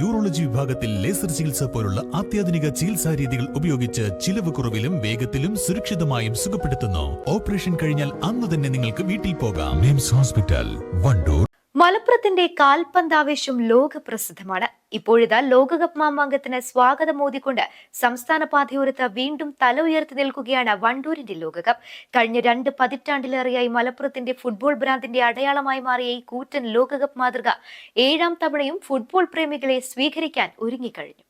Urology വിഭാഗത്തിൽ laser ചികിത്സ പോലുള്ള അത്യാധുനിക ചികിത്സാ രീതികൾ ഉപയോഗിച്ച് ചിലവ് കുറവിലും വേഗത്തിലും സുരക്ഷിതമായും സുഖപ്പെടുത്തുന്നു. ഓപ്പറേഷൻ കഴിഞ്ഞാൽ അന്ന് തന്നെ നിങ്ങൾക്ക് വീട്ടിൽ പോകാം. മിംസ് ഹോസ്പിറ്റൽ, വണ്ടൂർ. മലപ്പുറത്തിന്റെ കാൽപന്താവേശം ലോക പ്രസിദ്ധമാണ്. ഇപ്പോഴിതാ ലോകകപ്പ് മാമാങ്കത്തിന് സ്വാഗതം മോദിക്കൊണ്ട് സംസ്ഥാന പാതയോരത്ത് വീണ്ടും തല ഉയർത്തി നിൽക്കുകയാണ് വണ്ടൂരിന്റെ ലോകകപ്പ്. കഴിഞ്ഞ 2 പതിറ്റാണ്ടിലേറെയായി മലപ്പുറത്തിന്റെ ഫുട്ബോൾ ബ്രാൻഡിന്റെ അടയാളമായി മാറിയ ഈ കൂറ്റൻ ലോകകപ്പ് മാതൃക 7ാം തവണയും ഫുട്ബോൾ പ്രേമികളെ സ്വീകരിക്കാൻ ഒരുങ്ങിക്കഴിഞ്ഞു.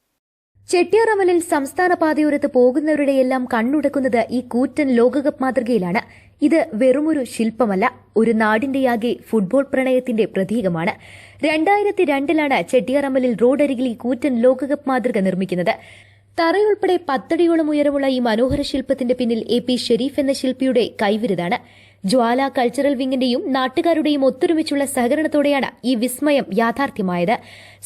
ചെട്ടിയാറമ്മലിൽ സംസ്ഥാന പാതയോരത്ത് പോകുന്നവരുടെയെല്ലാം കണ്ണുടക്കുന്നത് ഈ കൂറ്റൻ ലോകകപ്പ് മാതൃകയിലാണ്. ഇത് വെറുമൊരു ശില്പമല്ല, ഒരു നാടിന്റെയാകെ ഫുട്ബോൾ പ്രണയത്തിന്റെ പ്രതീകമാണ്. 2002 ചെട്ടിയാറമ്മലിൽ റോഡരികിൽ ഈ കൂറ്റൻ ലോകകപ്പ് മാതൃക നിർമ്മിക്കുന്നത്. തറയുൾപ്പെടെ 10 അടിയോളം ഉയരമുള്ള ഈ മനോഹര ശില്പത്തിന്റെ പിന്നിൽ AP ഷെരീഫ് എന്ന ശില്പിയുടെ കൈവിരുതാണ്. ജ്വാല കൾച്ചറൽ വിങ്ങിന്റെയും നാട്ടുകാരുടെയും ഒത്തൊരുമിച്ചുള്ള സഹകരണത്തോടെയാണ് ഈ വിസ്മയം യാഥാർത്ഥ്യമായത്.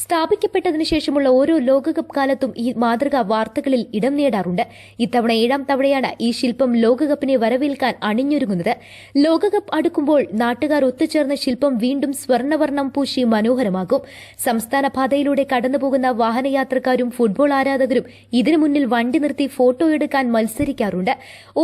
സ്ഥാപിക്കപ്പെട്ടതിനു ശേഷമുള്ള ഓരോ ലോകകപ്പ് കാലത്തും ഈ മാതൃക വാർത്തകളിൽ ഇടം നേടാറുണ്ട്. ഇത്തവണ 7ാം തവണയാണ് ഈ ശില്പം ലോകകപ്പിനെ വരവേൽക്കാൻ അണിഞ്ഞൊരുങ്ങുന്നത്. ലോകകപ്പ് അടുക്കുമ്പോൾ നാട്ടുകാർ ഒത്തുചേർന്ന ശില്പം വീണ്ടും സ്വർണ്ണവർണ്ണം പൂശി മനോഹരമാകും. സംസ്ഥാന പാതയിലൂടെ കടന്നുപോകുന്ന വാഹനയാത്രക്കാരും ഫുട്ബോൾ ആരാധകരും ഇതിനു മുന്നിൽ വണ്ടി നിർത്തി ഫോട്ടോ എടുക്കാൻ മത്സരിക്കാറുണ്ട്.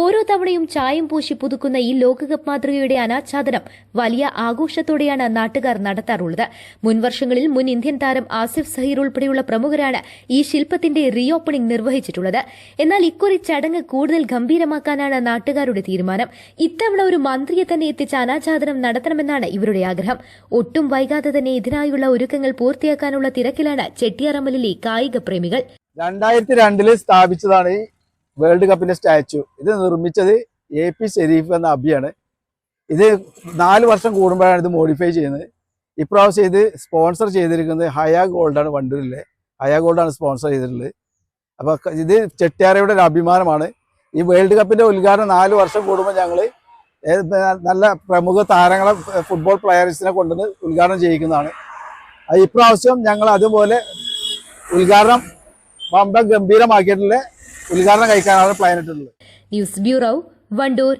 ഓരോ തവണയും ചായം പൂശി പുതുക്കുന്ന ഈ ലോകകപ്പ് മാതൃകയുടെ അനാച്ഛാദനം വലിയ ആഘോഷത്തോടെയാണ് നാട്ടുകാർ നടത്താറുള്ളത്. മുൻവർഷങ്ങളിൽ മുൻ ഇന്ത്യൻ താരം ആസിഫ് സഹീർ ഉൾപ്പെടെയുള്ള പ്രമുഖരാണ് ഈ ശില്പത്തിന്റെ റീ ഓപ്പണിംഗ് നിർവഹിച്ചിട്ടുള്ളത്. എന്നാൽ ഇക്കുറി ചടങ്ങ് കൂടുതൽ ഗംഭീരമാക്കാനാണ് നാട്ടുകാരുടെ തീരുമാനം. ഇത്തവണ ഒരു മന്ത്രിയെ തന്നെ എത്തിച്ച് അനാച്ഛാദനം നടത്തണമെന്നാണ് ഇവരുടെ ആഗ്രഹം. ഒട്ടും വൈകാതെ തന്നെ ഇതിനായുള്ള ഒരുക്കങ്ങൾ പൂർത്തിയാക്കാനുള്ള തിരക്കിലാണ് ചെട്ടിയാറമ്മലിലെ കായിക പ്രേമികൾ. 2002 സ്ഥാപിച്ചതാണ് ഈ വേൾഡ് കപ്പിന്റെ സ്റ്റാച്യു. ഇത് നിർമ്മിച്ചത് AP ഷെരീഫ് എന്ന അബിയാണ്. ഇത് 4 വർഷം കൂടുമ്പോഴാണ് ഇത് മോഡിഫൈ ചെയ്യുന്നത്. ഇപ്രാവശ്യം ഇത് സ്പോൺസർ ചെയ്തിരിക്കുന്നത് ഹയ ഗോൾഡാണ്. വണ്ടൂരിലെ ഹയ ഗോൾഡാണ് സ്പോൺസർ ചെയ്തിട്ടുള്ളത്. അപ്പോൾ ഇത് ചെട്ടിയാറയുടെ ഒരു അഭിമാനമാണ്. ഈ വേൾഡ് കപ്പിന്റെ ഉദ്ഘാടനം 4 വർഷം കൂടുമ്പോൾ ഞങ്ങൾ നല്ല പ്രമുഖ താരങ്ങളെ ഫുട്ബോൾ പ്ലെയേഴ്സിനെ കൊണ്ടുവന്ന് ഉദ്ഘാടനം ചെയ്യിക്കുന്നതാണ്. ഇപ്രാവശ്യം ഞങ്ങൾ അതുപോലെ ഉദ്ഘാടനം ഗംഭീരമാക്കിയിട്ടുള്ള ഉദ്ഘാടനം കഴിക്കാനാണ് പ്ലാൻ ഇട്ടുള്ളത്. News bureau, Wandoor.